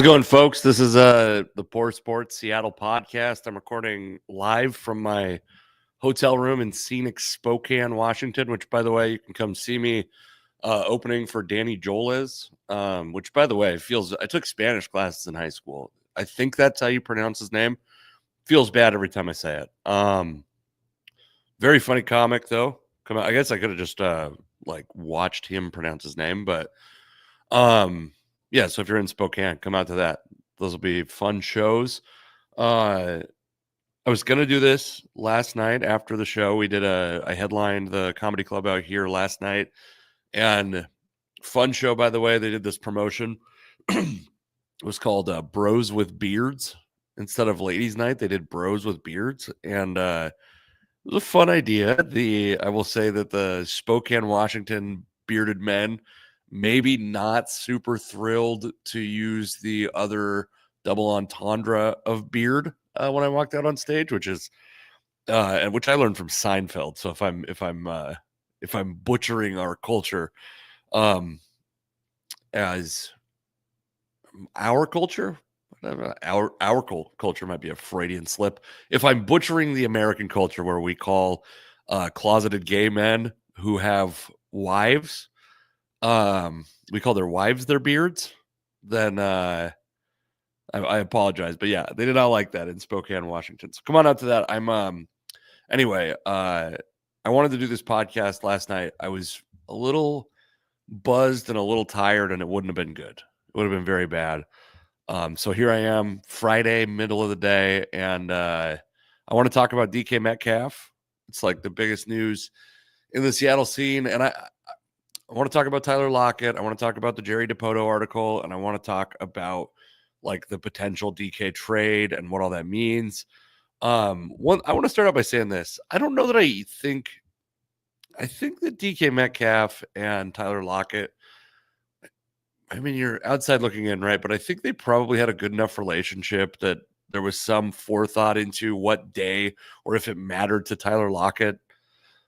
How's it going, folks? This is the Poor Sports Seattle podcast. I'm recording live from my hotel room in scenic Spokane, Washington, which, by the way, you can come see me opening for Danny Joles, which, by the way, I took Spanish classes in high school. I think that's how you pronounce his name. Feels bad every time I say it. Very funny comic, though. I guess I could have just watched him pronounce his name, but yeah, so if you're in Spokane, come out to that. Those will be fun shows. I was going to do this last night after the show. I headlined the comedy club out here last night, and fun show, by the way. They did this promotion. It was called Bros with Beards. Instead of Ladies Night, they did Bros with Beards, and it was a fun idea. I will say that the Spokane, Washington bearded men maybe not super thrilled to use the other double entendre of beard when I walked out on stage, which I learned from Seinfeld. So if I'm butchering our culture, as our culture, our culture might be a Freudian slip. If I'm butchering the American culture, where we call closeted gay men who have wives, we call their wives their beards, then I apologize. But yeah, they did not like that in Spokane, Washington. So come on out to that. Anyway, I wanted to do this podcast last night. I was a little buzzed and a little tired, and it wouldn't have been good. It would have been very bad. So here I am, Friday, middle of the day, and I want to talk about DK Metcalf. It's like the biggest news in the Seattle scene, and I want to talk about Tyler Lockett. I want to talk about the Jerry Dipoto article, and I want to talk about like the potential DK trade and what all that means. I want to start out by saying this. I don't know that I think that DK Metcalf and Tyler Lockett, I mean, you're outside looking in, right? But I think they probably had a good enough relationship that there was some forethought into what day or if it mattered to Tyler Lockett.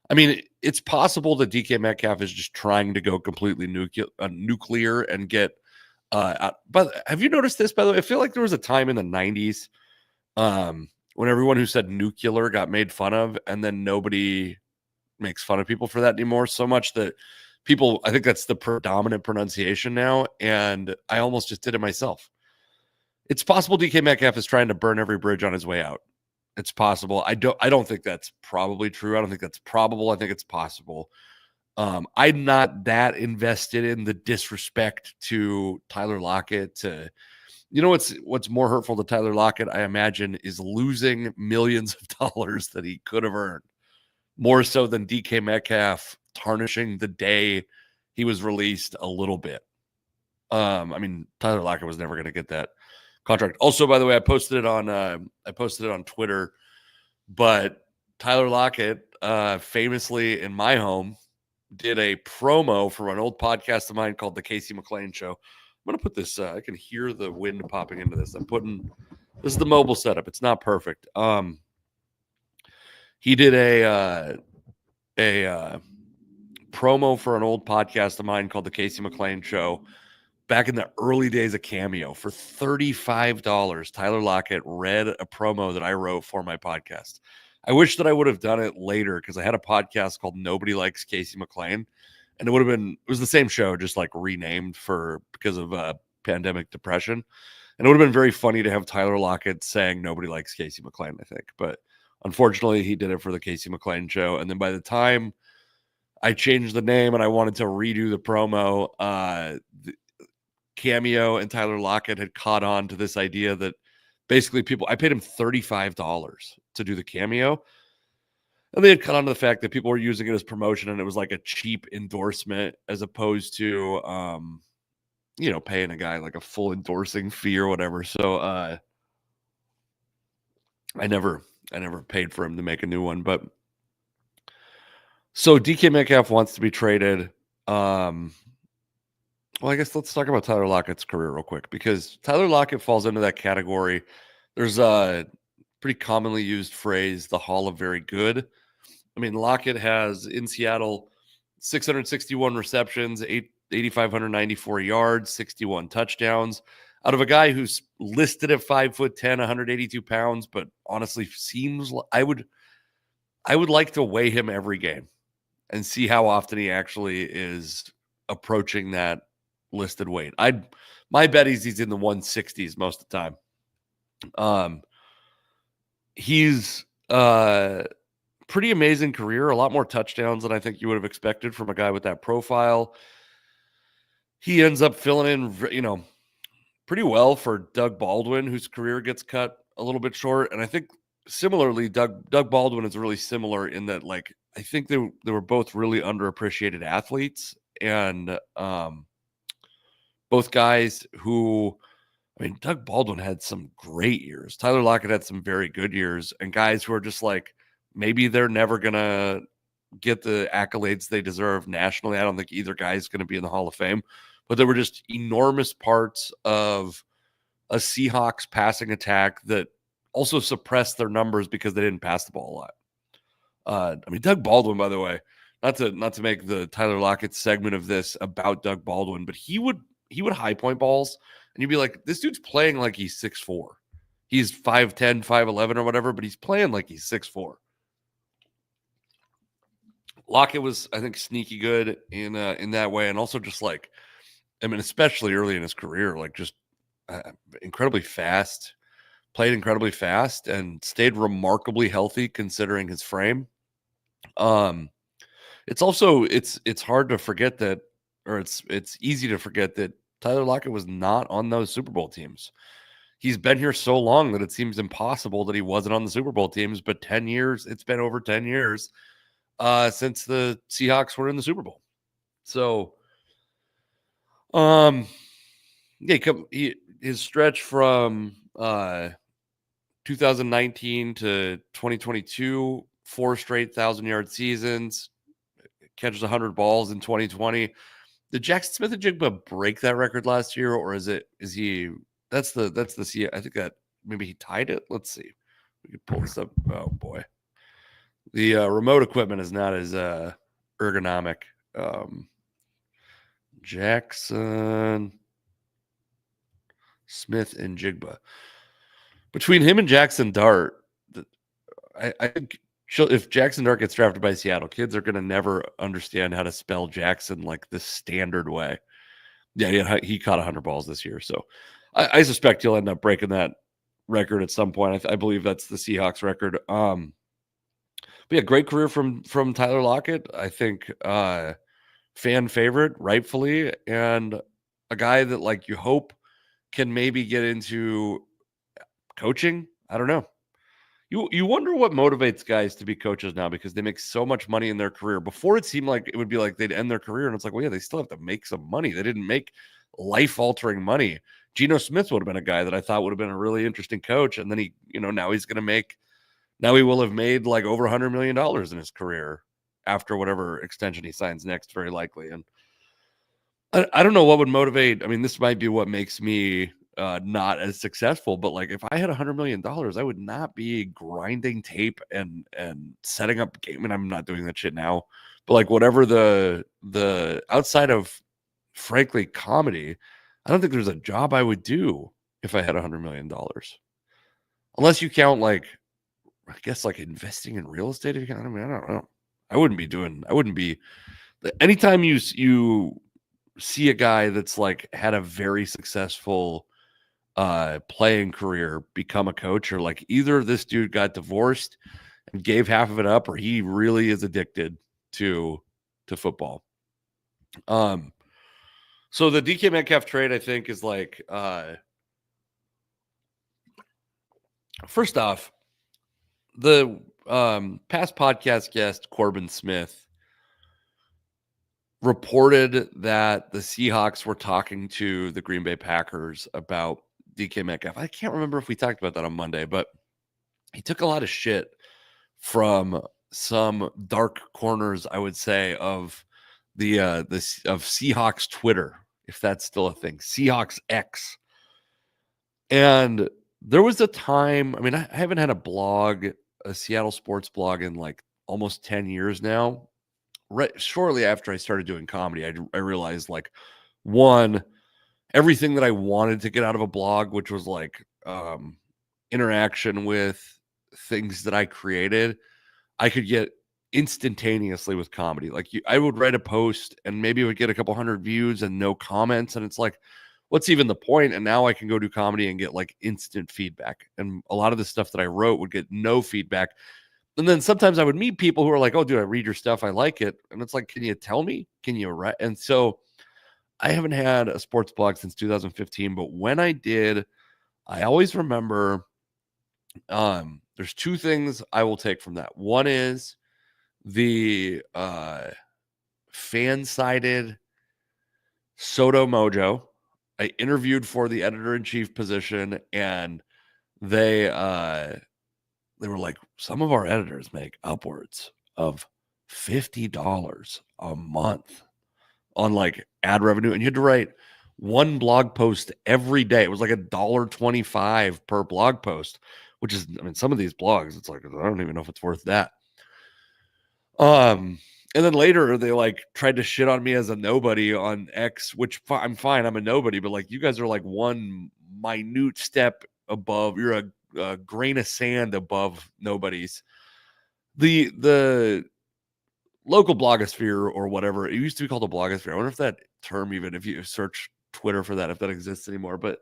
I mean, it's possible that DK Metcalf is just trying to go completely nuclear and get out. But have you noticed this, by the way? I feel like there was a time in the 90s when everyone who said nuclear got made fun of, and then nobody makes fun of people for that anymore, so much that people, I think that's the predominant pronunciation now, and I almost just did it myself. It's possible DK Metcalf is trying to burn every bridge on his way out. It's possible. I don't think that's probably true. I don't think that's probable. I think it's possible. I'm not that invested in the disrespect to Tyler Lockett. What's more hurtful to Tyler Lockett, I imagine, is losing millions of dollars that he could have earned, more so than DK Metcalf tarnishing the day he was released a little bit. I mean, Tyler Lockett was never going to get that contract. Also, by the way, I posted it on Twitter, but Tyler Lockett, famously in my home, did a promo for an old podcast of mine called The Casey McLean Show. I'm going to put this, I can hear the wind popping into this. This is the mobile setup. It's not perfect. He did a promo for an old podcast of mine called The Casey McLean Show. Back in the early days of Cameo, for $35, Tyler Lockett read a promo that I wrote for my podcast. I wish that I would have done it later, because I had a podcast called Nobody Likes Casey McLean, and it was the same show, just like renamed because of pandemic depression. And it would have been very funny to have Tyler Lockett saying Nobody Likes Casey McLean, I think. But unfortunately, he did it for the Casey McLean Show. And then by the time I changed the name and I wanted to redo the promo, Cameo and Tyler Lockett had caught on to this idea that basically I paid him $35 to do the Cameo. And they had caught on to the fact that people were using it as promotion, and it was like a cheap endorsement as opposed to, paying a guy like a full endorsing fee or whatever. So I never paid for him to make a new one. But so DK Metcalf wants to be traded. Well, I guess let's talk about Tyler Lockett's career real quick, because Tyler Lockett falls into that category. There's a pretty commonly used phrase, the Hall of Very Good. I mean, Lockett has in Seattle 661 receptions, 8,594 yards, 61 touchdowns. out of a guy who's listed at 5'10", 182 pounds, but honestly seems I would like to weigh him every game and see how often he actually is approaching that listed weight. My bet is he's in the 160s most of the time. He's pretty amazing career, a lot more touchdowns than I think you would have expected from a guy with that profile. He ends up filling in, pretty well for Doug Baldwin, whose career gets cut a little bit short. And I think similarly, Doug Baldwin is really similar in that, like, I think they were both really underappreciated athletes, and both guys who, I mean, Doug Baldwin had some great years. Tyler Lockett had some very good years, and guys who are just like, maybe they're never going to get the accolades they deserve nationally. I don't think either guy is going to be in the Hall of Fame, but there were just enormous parts of a Seahawks passing attack that also suppressed their numbers because they didn't pass the ball a lot. I mean, Doug Baldwin, by the way, not to make the Tyler Lockett segment of this about Doug Baldwin, but he would high point balls, and you'd be like, this dude's playing like he's 6'4". He's 5'10", 5'11", or whatever, but he's playing like he's 6'4". Lockett was, I think, sneaky good in that way, and also just like, I mean, especially early in his career, like just incredibly fast, played incredibly fast, and stayed remarkably healthy considering his frame. It's also it's hard to forget that, or it's easy to forget that Tyler Lockett was not on those Super Bowl teams. He's been here so long that it seems impossible that he wasn't on the Super Bowl teams. But 10 years, it's been over 10 years since the Seahawks were in the Super Bowl. So, his stretch from 2019 to 2022, 4 straight 1,000-yard seasons, catches 100 balls in 2020. Did Jackson Smith-Njigba break that record last year, or is he? That's the I think that maybe he tied it. Let's see. We could pull this up. Oh boy, the remote equipment is not as ergonomic. Jackson Smith-Njigba. Between him and Jackson Dart, I think if Jackson Dart gets drafted by Seattle, kids are going to never understand how to spell Jackson like the standard way. Yeah, he caught 100 balls this year. So I suspect he'll end up breaking that record at some point. I believe that's the Seahawks record. But yeah, great career from Tyler Lockett. I think fan favorite, rightfully, and a guy that, like, you hope can maybe get into coaching. I don't know. You wonder what motivates guys to be coaches now, because they make so much money in their career. Before, it seemed like it would be like they'd end their career, and it's like, well, yeah, they still have to make some money. They didn't make life-altering money. Geno Smith would have been a guy that I thought would have been a really interesting coach, and then now he will have made like over $100 million in his career after whatever extension he signs next, very likely. And I don't know what would motivate. I mean, this might be what makes me not as successful, but like, if I had $100 million, I would not be grinding tape and setting up game. I mean, I'm not doing that shit now, but like, whatever the outside of, frankly, comedy, I don't think there's a job I would do if I had $100 million, unless you count, like, I guess, like investing in real estate. If you count, I mean, I don't know. I wouldn't be. Anytime you see a guy that's like had a very successful playing career become a coach, or like either this dude got divorced and gave half of it up, or he really is addicted to football. So the DK Metcalf trade, I think, is like, first off, the past podcast guest Corbin Smith reported that the Seahawks were talking to the Green Bay Packers about DK Metcalf. I can't remember if we talked about that on Monday, but he took a lot of shit from some dark corners, I would say, of of Seahawks Twitter, if that's still a thing, Seahawks X. And there was a time, I mean, I haven't had a Seattle sports blog, in like almost 10 years now. Shortly after I started doing comedy, I realized, like, one, everything that I wanted to get out of a blog, which was like interaction with things that I created, I could get instantaneously with comedy. Like I would write a post and maybe it would get a couple hundred views and no comments. And it's like, what's even the point? And now I can go do comedy and get like instant feedback. And a lot of the stuff that I wrote would get no feedback. And then sometimes I would meet people who are like, oh, dude, I read your stuff. I like it. And it's like, can you tell me? Can you write? And so I haven't had a sports blog since 2015. But when I did, I always remember there's two things I will take from that. One is the fan-sided Soto Mojo. I interviewed for the editor-in-chief position, and they were like, some of our editors make upwards of $50 a month on like ad revenue, and you had to write one blog post every day. It was like $1.25 per blog post, which is, I mean, some of these blogs, it's like, I don't even know if it's worth that. And then later they like tried to shit on me as a nobody on X, which I'm fine. I'm a nobody, but like you guys are like one minute step above. You're a grain of sand above nobodies. The local blogosphere or whatever, it used to be called a blogosphere. I wonder if that term, even if you search Twitter for that, if that exists anymore, but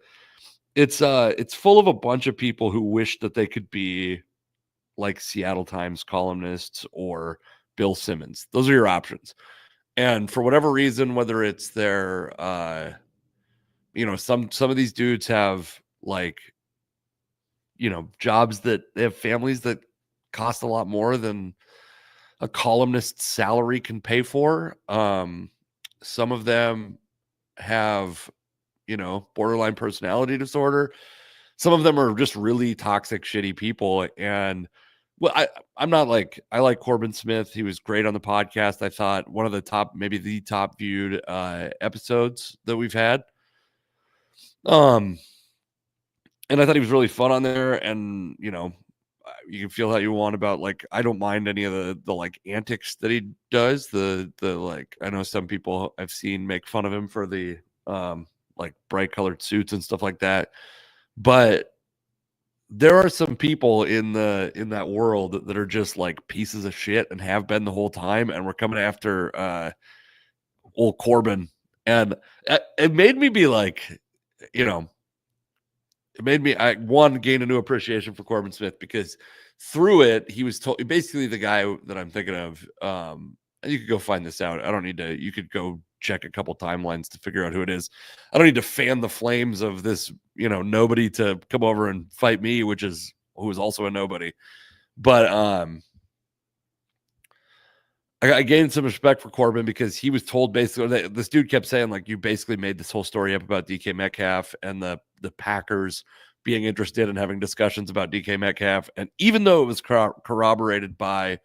it's full of a bunch of people who wish that they could be like Seattle Times columnists or Bill Simmons. Those are your options. And for whatever reason, whether it's their some of these dudes have like jobs that they have families that cost a lot more than a columnist's salary can pay for. Some of them have borderline personality disorder. Some of them are just really toxic, shitty people. And well, I'm not like, I like Corbin Smith. He was great on the podcast. I thought one of the top, maybe the top viewed episodes that we've had. And I thought he was really fun on there. And, you can feel how you want about like, I don't mind any of the like antics that he does. The like, I know some people I've seen make fun of him for the like bright colored suits and stuff like that. But there are some people in that world that are just like pieces of shit and have been the whole time, and we're coming after old Corbin, and it made me be like, it made me gain a new appreciation for Corbin Smith, because through it he was basically the guy that I'm thinking of. You could go find this out. I don't need to. You could go check a couple timelines to figure out who it is. I don't need to fan the flames of this, nobody to come over and fight me, who is also a nobody. But I gained some respect for Corbin because he was told basically that this dude kept saying like, you basically made this whole story up about DK Metcalf and the Packers being interested in having discussions about DK Metcalf. And even though it was corroborated by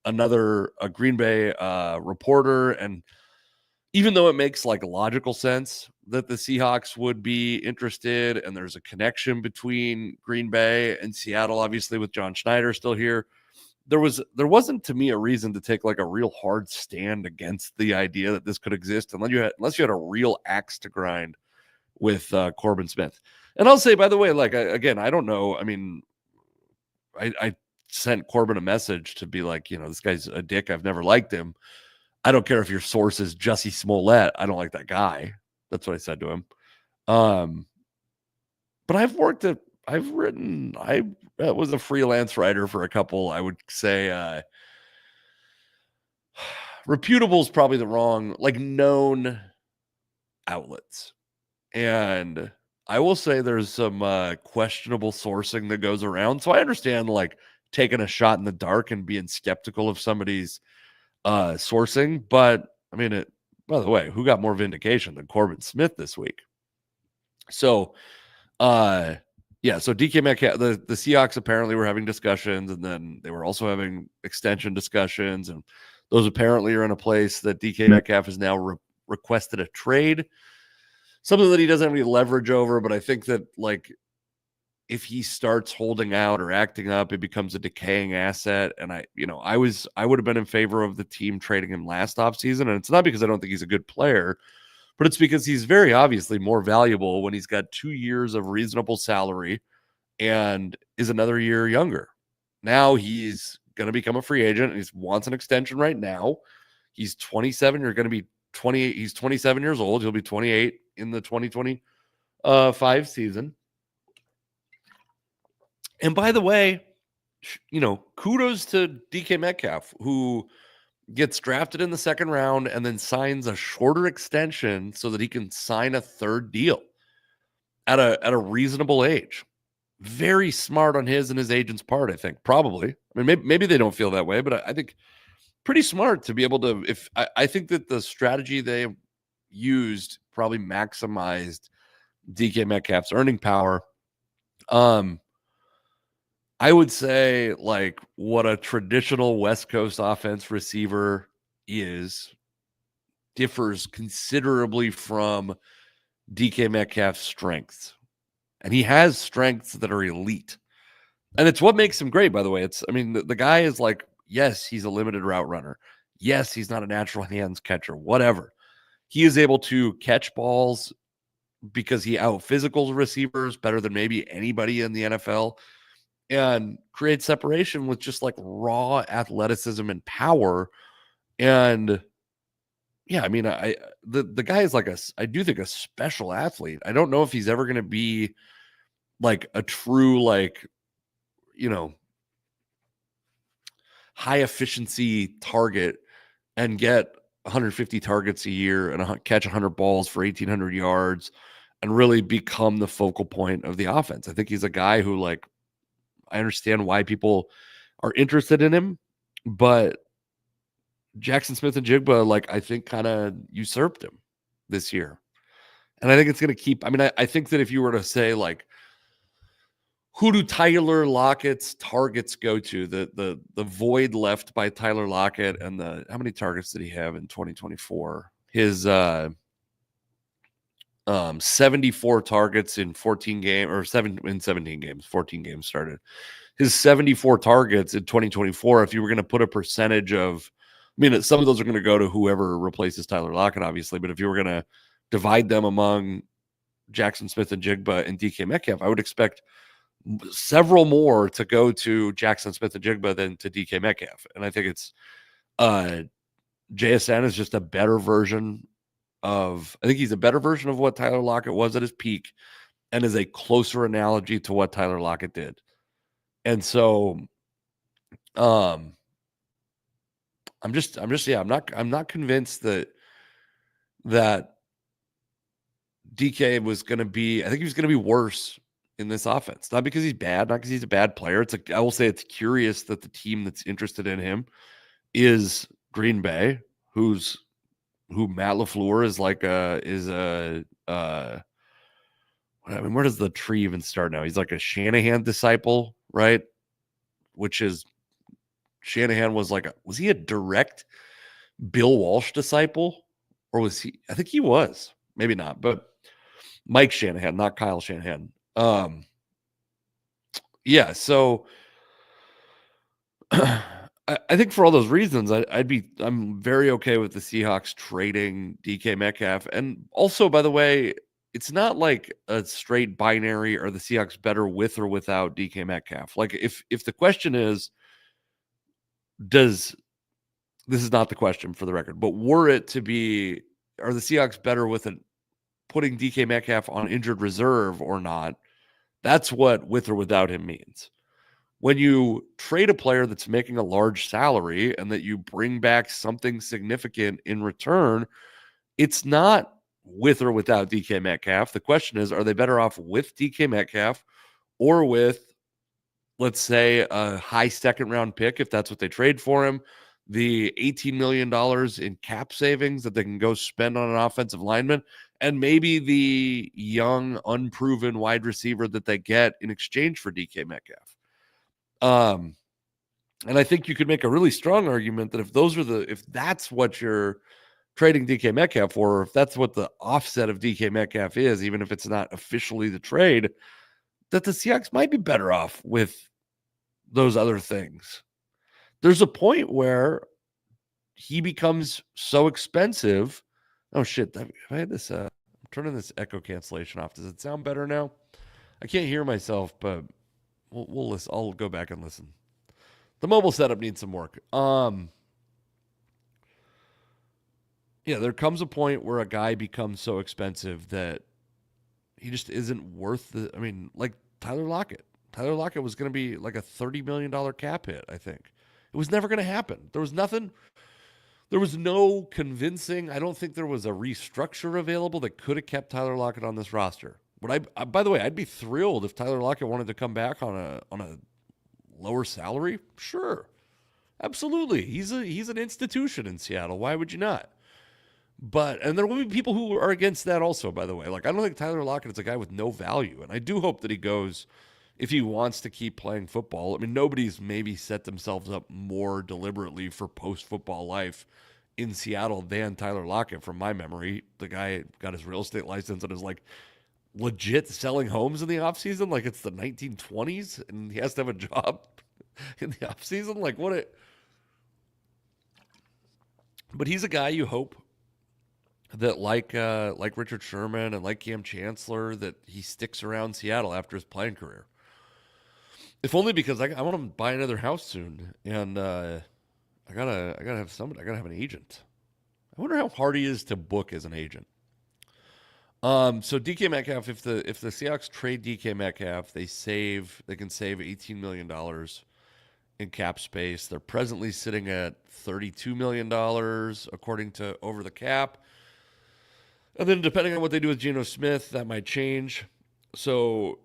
a Green Bay reporter, and even though it makes like logical sense that the Seahawks would be interested, and there's a connection between Green Bay and Seattle, obviously with John Schneider still here, there wasn't to me a reason to take like a real hard stand against the idea that this could exist unless you had a real axe to grind with Corbin Smith. And I'll say, by the way, like again, I don't know. I mean, I sent Corbin a message to be like, this guy's a dick. I've never liked him. I don't care if your source is Jussie Smollett. I don't like that guy. That's what I said to him. But I was a freelance writer for a couple, I would say, reputable is probably the wrong, like known outlets. And I will say there's some questionable sourcing that goes around. So I understand like taking a shot in the dark and being skeptical of somebody's sourcing. But I mean, by the way, who got more vindication than Corbin Smith this week? So, so DK Metcalf, the Seahawks apparently were having discussions, and then they were also having extension discussions, and those apparently are in a place that DK Metcalf has now requested a trade, something that he doesn't have any leverage over. But I think that like if he starts holding out or acting up, it becomes a decaying asset. And I would have been in favor of the team trading him last offseason. And it's not because I don't think he's a good player, but it's because he's very obviously more valuable when he's got 2 years of reasonable salary and is another year younger. Now he's going to become a free agent and he wants an extension right now. He's 27. You're going to be 28. He's 27 years old. He'll be 28 in the 2025 season. And by the way, kudos to DK Metcalf, who gets drafted in the second round and then signs a shorter extension so that he can sign a third deal at a reasonable age. Very smart on his and his agent's part, I think. Probably. I mean, maybe they don't feel that way, but I think pretty smart to be able to. If I think that the strategy they used probably maximized DK Metcalf's earning power. I would say like what a traditional West Coast offense receiver is differs considerably from DK Metcalf's strengths. And he has strengths that are elite. And it's what makes him great, by the way. The guy is like, yes, he's a limited route runner. Yes, he's not a natural hands catcher, whatever. He is able to catch balls because he out physicals receivers better than maybe anybody in the NFL and create separation with just like raw athleticism and power. And yeah, I mean, the guy is like I do think a special athlete. I don't know if he's ever going to be like a true, like, high efficiency target and get 150 targets a year and catch 100 balls for 1,800 yards and really become the focal point of the offense. I think he's a guy who, like, I understand why people are interested in him, but Jackson Smith-Njigba, like, I think kind of usurped him this year. And I think it's going to keep, I think that if you were to say, like, who do Tyler Lockett's targets go to? The void left by Tyler Lockett and how many targets did he have in 2024? His 74 targets in 14 games, or 17 games, 14 games started. His 74 targets in 2024, if you were going to put a percentage of, some of those are going to go to whoever replaces Tyler Lockett, obviously, but if you were going to divide them among Jackson Smith-Njigba and DK Metcalf, I would expect several more to go to Jackson Smith-Njigba than to DK Metcalf. And I think it's JSN is just a better version of, I think he's a better version of what Tyler Lockett was at his peak and is a closer analogy to what Tyler Lockett did. And so I'm not convinced that DK was going to be, I think he was going to be worse in this offense, not because he's bad, not because he's a bad player. I will say it's curious that the team that's interested in him is Green Bay, who Matt LaFleur is like where does the tree even start now? He's like a Shanahan disciple, right? Which is, Shanahan was he a direct Bill Walsh disciple, or was he? I think he was, maybe not, but Mike Shanahan, not Kyle Shanahan. Yeah, so I think for all those reasons, I'm very okay with the Seahawks trading DK Metcalf. And also, by the way, it's not like a straight binary, are the Seahawks better with or without DK Metcalf? Like, if the question is, this is not the question for the record, but were it to be, are the Seahawks better with putting DK Metcalf on injured reserve or not? That's what with or without him means. When you trade a player that's making a large salary and that you bring back something significant in return, it's not with or without DK Metcalf. The question is, are they better off with DK Metcalf or with, let's say, a high second round pick, if that's what they trade for him, the $18 million in cap savings that they can go spend on an offensive lineman, and maybe the young, unproven wide receiver that they get in exchange for DK Metcalf. And I think you could make a really strong argument that if that's what you're trading DK Metcalf for, or if that's what the offset of DK Metcalf is, even if it's not officially the trade, that the Seahawks might be better off with those other things. There's a point where he becomes so expensive Oh shit! I had this. I'm turning this echo cancellation off. Does it sound better now? I can't hear myself, but we'll listen. I'll go back and listen. The mobile setup needs some work. Yeah, there comes a point where a guy becomes so expensive that he just isn't worth the. I mean, like Tyler Lockett. Tyler Lockett was going to be like a $30 million cap hit. I think it was never going to happen. There was nothing. There was no convincing. I don't think there was a restructure available that could have kept Tyler Lockett on this roster. But by the way, I'd be thrilled if Tyler Lockett wanted to come back on a lower salary. Sure, absolutely. He's an institution in Seattle. Why would you not? And there will be people who are against that also, by the way. Like, I don't think Tyler Lockett is a guy with no value. And I do hope that he goes, if he wants to keep playing football. I mean, nobody's maybe set themselves up more deliberately for post-football life in Seattle than Tyler Lockett, from my memory. The guy got his real estate license and is like legit selling homes in the offseason like it's the 1920s, and he has to have a job in the offseason. Like, what a... But he's a guy you hope that like Richard Sherman and like Cam Chancellor, that he sticks around Seattle after his playing career. If only because I want to buy another house soon, and I gotta have somebody. I gotta have an agent. I wonder how hard he is to book as an agent. So DK Metcalf, if the Seahawks trade DK Metcalf, they can save $18 million in cap space. They're presently sitting at $32 million according to Over the Cap. And then depending on what they do with Geno Smith, that might change. So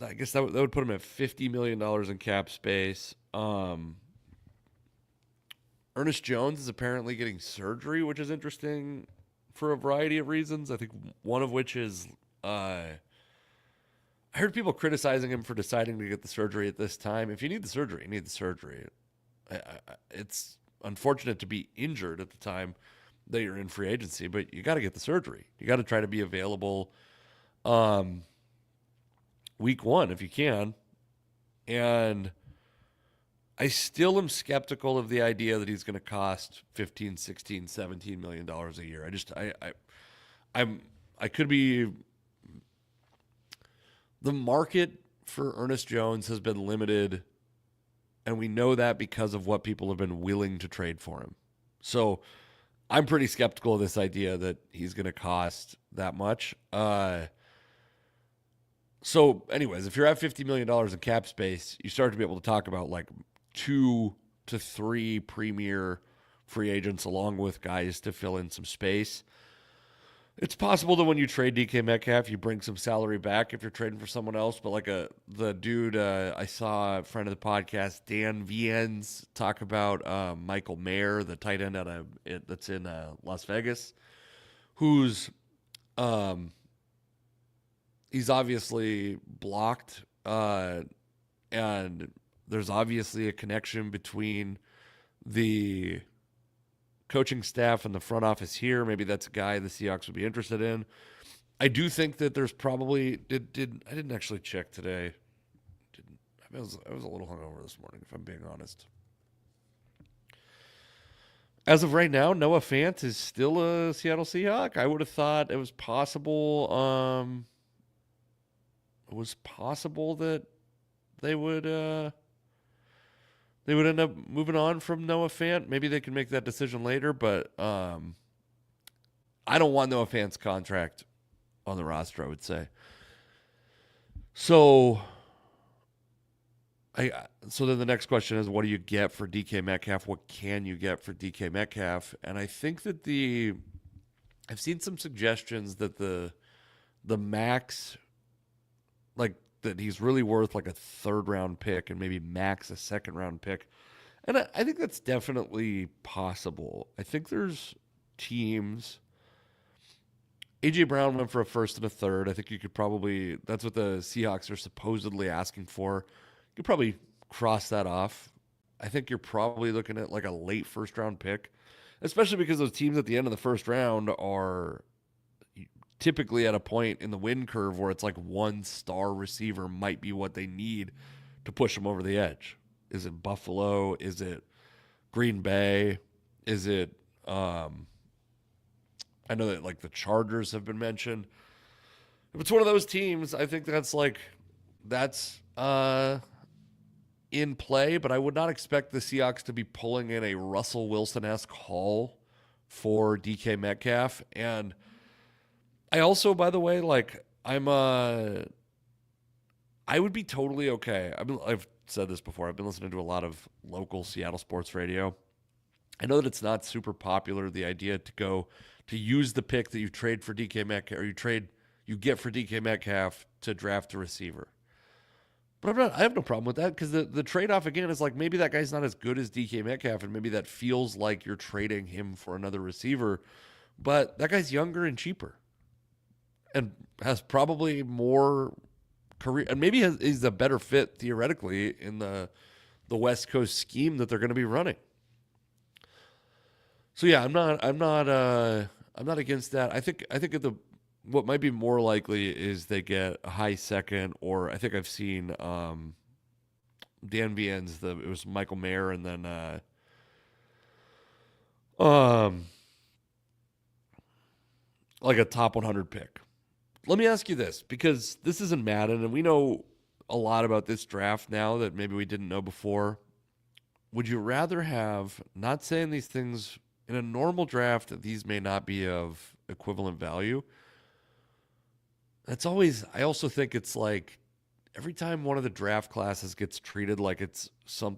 I guess that would put him at $50 million in cap space. Ernest Jones is apparently getting surgery, which is interesting for a variety of reasons. I think one of which is I heard people criticizing him for deciding to get the surgery at this time. If you need the surgery, you need the surgery. It's unfortunate to be injured at the time that you're in free agency, but you got to get the surgery. You got to try to be available week one if you can. And I still am skeptical of the idea that he's going to cost 15, 16, 17 million dollars a year. I could be. The market for Ernest Jones has been limited, and we know that because of what people have been willing to trade for him. So I'm pretty skeptical of this idea that he's going to cost that much. So anyways, if you're at $50 million in cap space, you start to be able to talk about like 2 to 3 premier free agents along with guys to fill in some space. It's possible that when you trade DK Metcalf, you bring some salary back if you're trading for someone else. But like the dude I saw, a friend of the podcast, Dan Viens, talk about Michael Mayer, the tight end that's in Las Vegas, who's he's obviously blocked, and there's obviously a connection between the coaching staff and the front office here. Maybe that's a guy the Seahawks would be interested in. I do think that there's probably I didn't actually check today. I was a little hungover this morning, if I'm being honest. As of right now, Noah Fant is still a Seattle Seahawk. I would have thought it was possible. It was possible that they would end up moving on from Noah Fant. Maybe they can make that decision later, but I don't want Noah Fant's contract on the roster, I would say. So then the next question is, what do you get for DK Metcalf? What can you get for DK Metcalf? And I think that I've seen some suggestions that the max, like that he's really worth like a 3rd round pick and maybe max a 2nd round pick. And I think that's definitely possible. I think there's teams. A.J. Brown went for a 1st and a 3rd. I think you could probably, that's what the Seahawks are supposedly asking for. You could probably cross that off. I think you're probably looking at like a late 1st round pick, especially because those teams at the end of the 1st round are typically at a point in the win curve where it's like 1 star receiver might be what they need to push them over the edge. Is it Buffalo? Is it Green Bay? Is it I know that like the Chargers have been mentioned. If it's one of those teams, I think that's in play, but I would not expect the Seahawks to be pulling in a Russell Wilson-esque haul for DK Metcalf. And I also, by the way, like I would be totally okay. I've said this before. I've been listening to a lot of local Seattle sports radio. I know that it's not super popular, the idea to use the pick that you trade for DK Metcalf, or you get for DK Metcalf to draft a receiver. But I have no problem with that, because the trade off again is like, maybe that guy's not as good as DK Metcalf, and maybe that feels like you're trading him for another receiver. But that guy's younger and cheaper, and has probably more career, and maybe is a better fit theoretically in the West Coast scheme that they're going to be running. So yeah, I'm not against that. I think what might be more likely is they get a high second, or I think I've seen Dan VN's it was Michael Mayer, and then like a top 100 pick. Let me ask you this, because this isn't Madden, and we know a lot about this draft now that maybe we didn't know before. Would you rather have, not saying these things in a normal draft, these may not be of equivalent value. I also think it's like every time one of the draft classes gets treated like it's some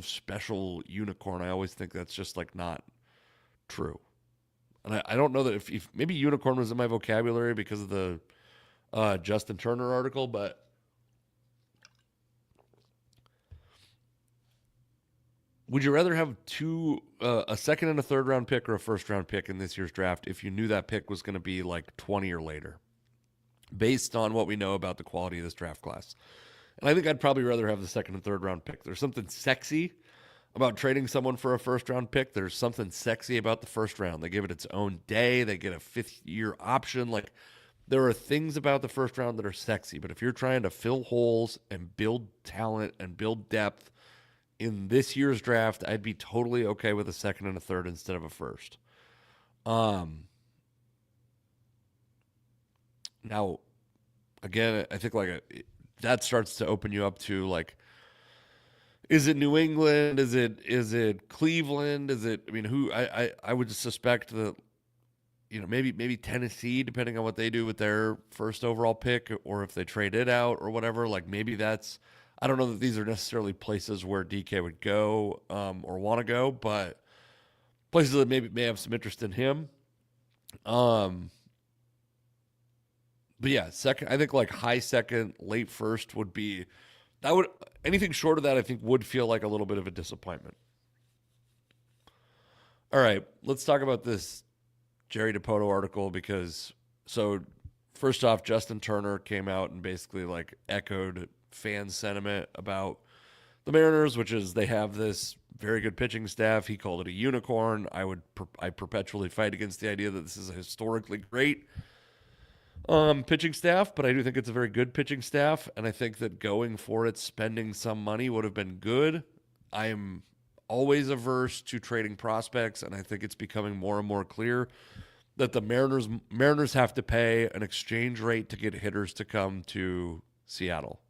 special unicorn, I always think that's just like not true. And I don't know that if maybe unicorn was in my vocabulary because of the Justin Turner article, but would you rather have a second and a third round pick or a first round pick in this year's draft if you knew that pick was going to be like 20 or later, based on what we know about the quality of this draft class? And I think I'd probably rather have the second and third round pick. There's something sexy about trading someone for a first round pick. There's something sexy about the first round. They give it its own day. They get a 5th-year option. Like, there are things about the first round that are sexy. But if you're trying to fill holes and build talent and build depth in this year's draft, I'd be totally okay with a second and a third instead of a first. Now, again, I think that starts to open you up to like, is it New England? Is it Cleveland? Who? I would suspect that, maybe Tennessee, depending on what they do with their first overall pick, or if they trade it out or whatever. Like, maybe that's, I don't know that these are necessarily places where DK would go or want to go, but places that maybe may have some interest in him. But yeah, second, I think like high second, late first would be, anything short of that, I think would feel like a little bit of a disappointment. All right, let's talk about this Jerry Dipoto article, because first off, Justin Turner came out and basically like echoed fan sentiment about the Mariners, which is they have this very good pitching staff. He called it a unicorn. I perpetually fight against the idea that this is a historically great pitching staff, but I do think it's a very good pitching staff, and I think that going for it, spending some money would have been good. I am always averse to trading prospects, and I think it's becoming more and more clear that the Mariners have to pay an exchange rate to get hitters to come to Seattle.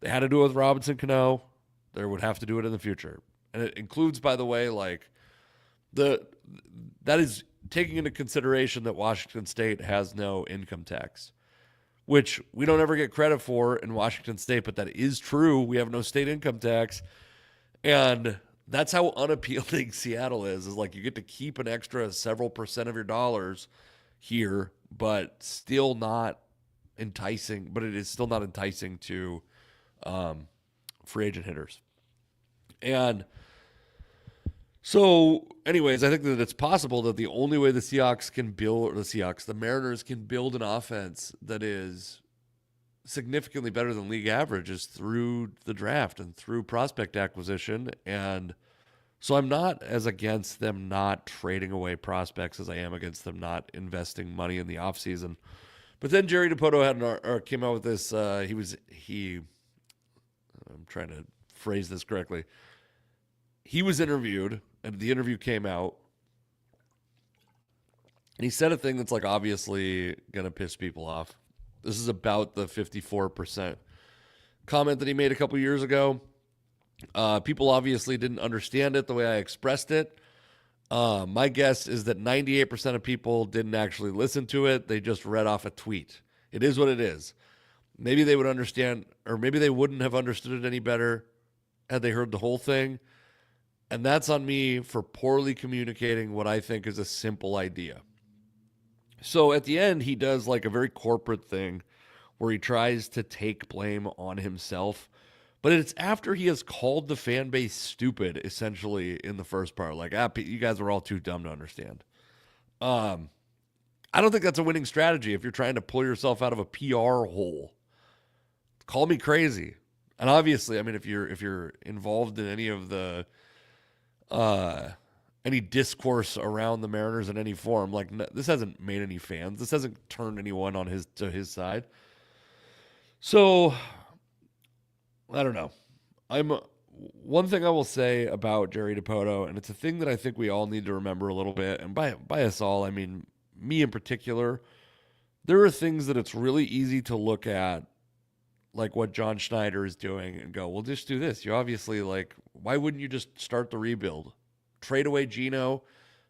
They had to do it with Robinson Cano. They would have to do it in the future. And it includes, by the way, like that is taking into consideration that Washington State has no income tax, which we don't ever get credit for in Washington State, but that is true. We have no state income tax. And that's how unappealing Seattle is like, you get to keep an extra several percent of your dollars here, but still not enticing. But it is still not enticing to free agent hitters. And so, anyways, I think that it's possible that the only way the Mariners can build an offense that is significantly better than league average is through the draft and through prospect acquisition. And so I'm not as against them not trading away prospects as I am against them not investing money in the offseason. But then Jerry Dipoto came out with this. I'm trying to phrase this correctly. He was interviewed, and the interview came out, And he said a thing that's like obviously going to piss people off. This is about the 54% comment that he made a couple years ago. People obviously didn't understand it the way I expressed it. My guess is that 98% of people didn't actually listen to it. They just read off a tweet. It is what it is. Maybe they would understand, or maybe they wouldn't have understood it any better had they heard the whole thing. And that's on me for poorly communicating what I think is a simple idea. So at the end, he does like a very corporate thing where he tries to take blame on himself. But it's after he has called the fan base stupid, essentially, in the first part. Like, you guys are all too dumb to understand. I don't think that's a winning strategy if you're trying to pull yourself out of a PR hole. Call me crazy. And obviously, I mean, if you're involved in any of the any discourse around the Mariners in any form, like this hasn't made any fans. This hasn't turned anyone on to his side. So I don't know. One thing I will say about Jerry Dipoto, and it's a thing that I think we all need to remember a little bit, and by us all, I mean me in particular. There are things that it's really easy to look at, like what John Schneider is doing, and go, well, just do this. You obviously, like, why wouldn't you just start the rebuild? Trade away Geno,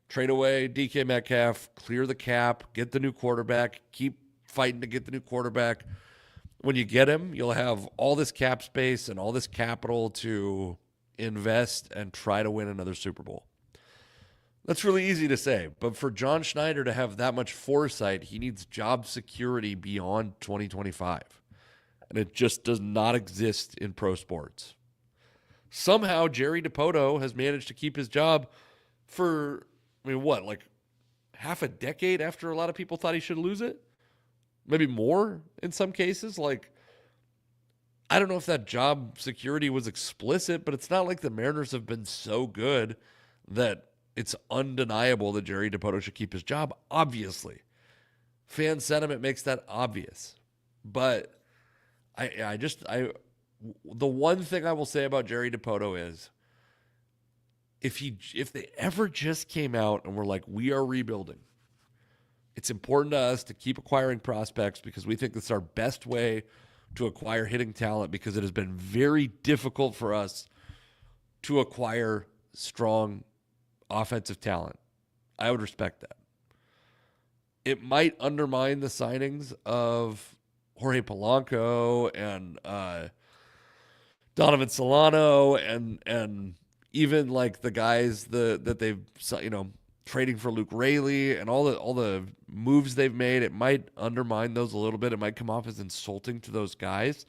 trade away DK Metcalf, clear the cap, get the new quarterback, keep fighting to get the new quarterback. When you get him, you'll have all this cap space and all this capital to invest and try to win another Super Bowl. That's really easy to say, but for John Schneider to have that much foresight, he needs job security beyond 2025. And it just does not exist in pro sports. Somehow, Jerry Dipoto has managed to keep his job for, I mean, what, like half a decade after a lot of people thought he should lose it? Maybe more in some cases. Like, I don't know if that job security was explicit, but it's not like the Mariners have been so good that it's undeniable that Jerry Dipoto should keep his job. Obviously, fan sentiment makes that obvious. But the one thing I will say about Jerry Dipoto is if they ever just came out and were like, we are rebuilding, it's important to us to keep acquiring prospects because we think that's our best way to acquire hitting talent, because it has been very difficult for us to acquire strong offensive talent. I would respect that. It might undermine the signings of Jorge Polanco and Donovan Solano and even like the guys that they've, you know, trading for Luke Raley and all the moves they've made. It might undermine those a little bit. It might come off as insulting to those guys.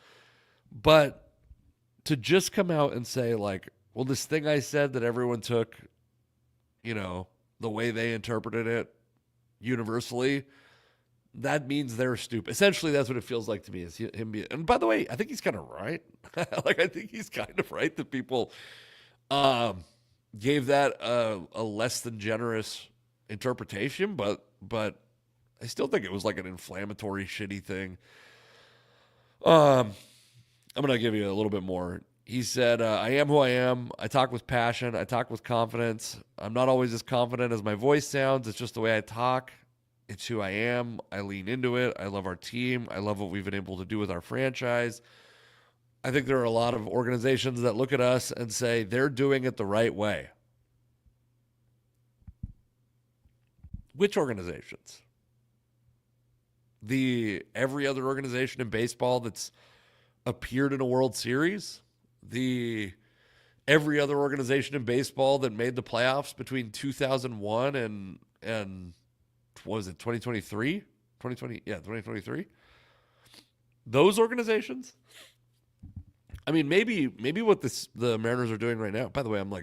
But to just come out and say like, well, this thing I said that everyone took, you know, the way they interpreted it universally, that means they're stupid. Essentially, that's what it feels like to me, is him being, and by the way, I think he's kind of right. Like, I think he's kind of right that people gave that a less than generous interpretation, but I still think it was like an inflammatory, shitty thing. I'm going to give you a little bit more. He said, I am who I am. I talk with passion. I talk with confidence. I'm not always as confident as my voice sounds. It's just the way I talk. It's who I am. I lean into it. I love our team. I love what we've been able to do with our franchise. I think there are a lot of organizations that look at us and say they're doing it the right way. Which organizations? Every other organization in baseball that's appeared in a World Series? Every other organization in baseball that made the playoffs between 2001 and what was it, 2023? 2020, yeah, 2023. Those organizations? I mean, maybe what the Mariners are doing right now. By the way, I'm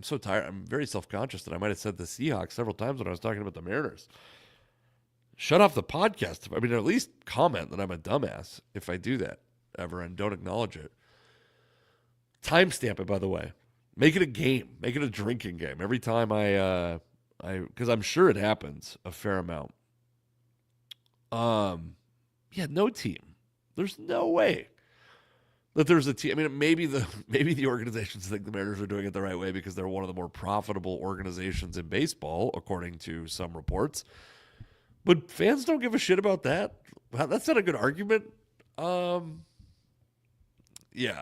so tired. I'm very self-conscious that I might have said the Seahawks several times when I was talking about the Mariners. Shut off the podcast. I mean, at least comment that I'm a dumbass if I do that ever and don't acknowledge it. Timestamp it, by the way. Make it a game. Make it a drinking game. Every time because I'm sure it happens a fair amount. Yeah, no team. There's no way that there's a team. I mean, maybe the organizations think the Mariners are doing it the right way because they're one of the more profitable organizations in baseball, according to some reports. But fans don't give a shit about that. Wow, that's not a good argument. Yeah,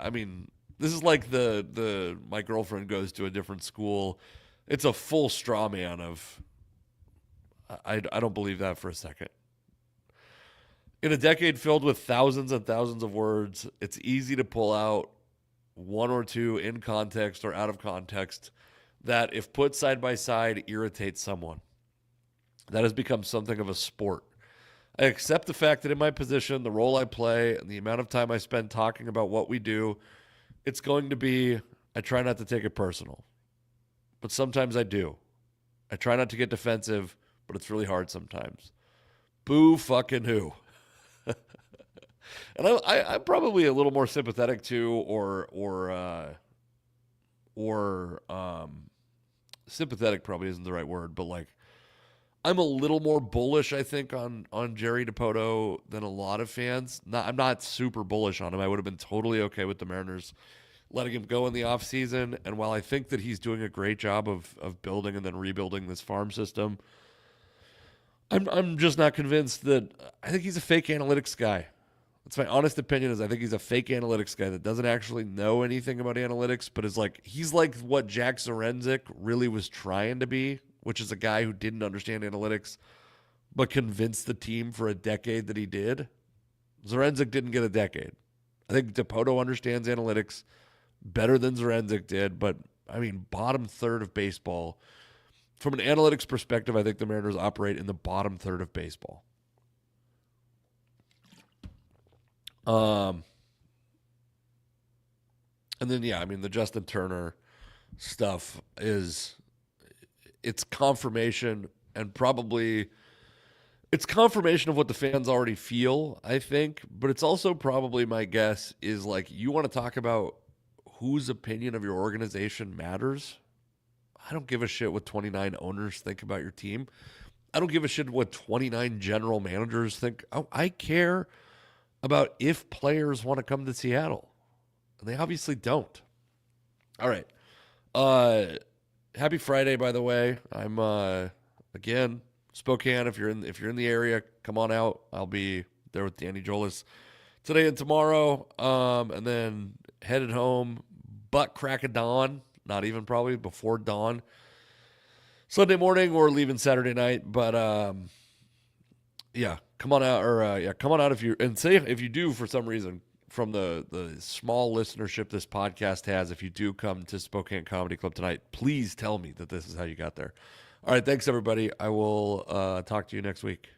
I mean, this is like the my girlfriend goes to a different school. It's a full straw man of I don't believe that for a second. In a decade filled with thousands and thousands of words, it's easy to pull out one or two in context or out of context that, if put side by side, irritates someone. That has become something of a sport. I accept the fact that in my position, the role I play, and the amount of time I spend talking about what we do, it's going to be, I try not to take it personal. But sometimes I do. I try not to get defensive, but it's really hard sometimes. Boo fucking who. And I'm probably a little more sympathetic to, sympathetic probably isn't the right word, but like I'm a little more bullish, I think, on Jerry Dipoto than a lot of fans. I'm not super bullish on him. I would have been totally okay with the Mariners letting him go in the offseason. And while I think that he's doing a great job of building and then rebuilding this farm system, I'm just not convinced that I think he's a fake analytics guy. That's my honest opinion. Is I think he's a fake analytics guy that doesn't actually know anything about analytics, but is like he's like what Jack Zarenzik really was trying to be, which is a guy who didn't understand analytics, but convinced the team for a decade that he did. Zarenzik didn't get a decade. I think Dipoto understands analytics better than Zarenzik did, but I mean, bottom third of baseball. From an analytics perspective, I think the Mariners operate in the bottom third of baseball. And then, yeah, I mean, the Justin Turner stuff it's confirmation, and probably it's confirmation of what the fans already feel, I think, but it's also probably, my guess is, like, you want to talk about whose opinion of your organization matters. I don't give a shit what 29 owners think about your team. I don't give a shit what 29 general managers think. I care about if players want to come to Seattle. And they obviously don't. All right. Happy Friday, by the way. I'm again, Spokane. If you're in the area, come on out. I'll be there with Danny Jolis today and tomorrow. And then headed home, butt crack of dawn. Not even probably before dawn. Sunday morning, we're leaving Saturday night, but yeah, come on out, or come on out if you do for some reason, from the small listenership this podcast has, if you do come to Spokane Comedy Club tonight, please tell me that this is how you got there. All right, thanks everybody. I will talk to you next week.